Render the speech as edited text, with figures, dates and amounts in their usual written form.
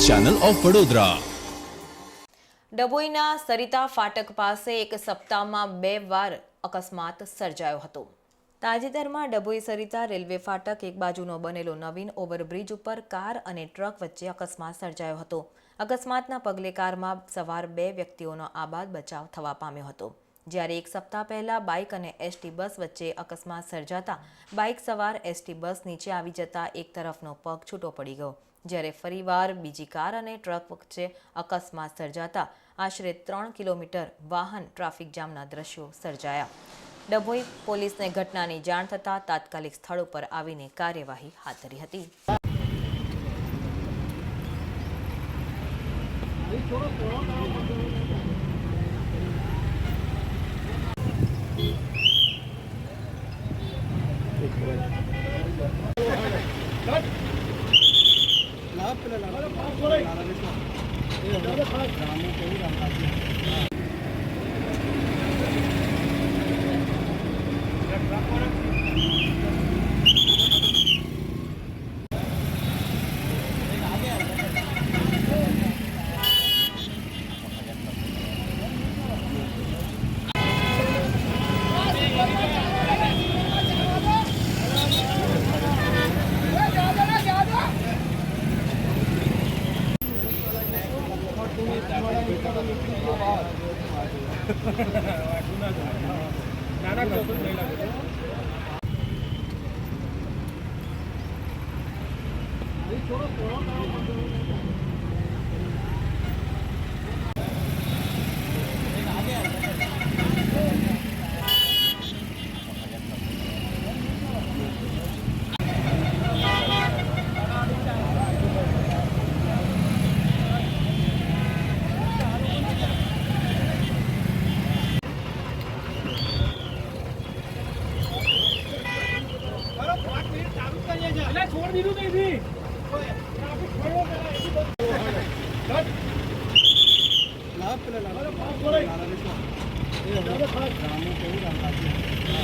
Channel of Vadodara. ડભોઈના સરિતા ફાટક પાસે એક સપ્તાહમાં 2 વાર અકસ્માત સર્જાયો હતો। તાજેતરમાં ડભોઈ સરિતા રેલવે ફાટક એક બાજુનો બનેલો નવીન ઓવરબ્રિજ ઉપર કાર અને ટ્રક વચ્ચે અકસ્માત સર્જાયો હતો। અકસ્માતના પગલે કારમાં સવાર 2 વ્યક્તિઓનો આબાદ બચાવ થવા પામ્યો હતો, જ્યારે એક સપ્તાહ પહેલા બાઇક અને એસટી બસ વચ્ચે અકસ્માત સર્જાતા બાઇક સવાર એસટી બસ નીચે આવી જતા એક તરફનો પગ છૂટો પડી ગયો, જ્યારે ફરીવાર બીજી કાર અને ટ્રક વચ્ચે અકસ્માત સર્જાતા આશરે 3 કિલોમીટર વાહન ટ્રાફિક જામના દ્રશ્યો સર્જાયા। ડભોઈ પોલીસને ઘટનાની જાણ થતાં તાત્કાલિક સ્થળ ઉપર આવીને કાર્યવાહી હાથ ધરી હતી। छोड़ दी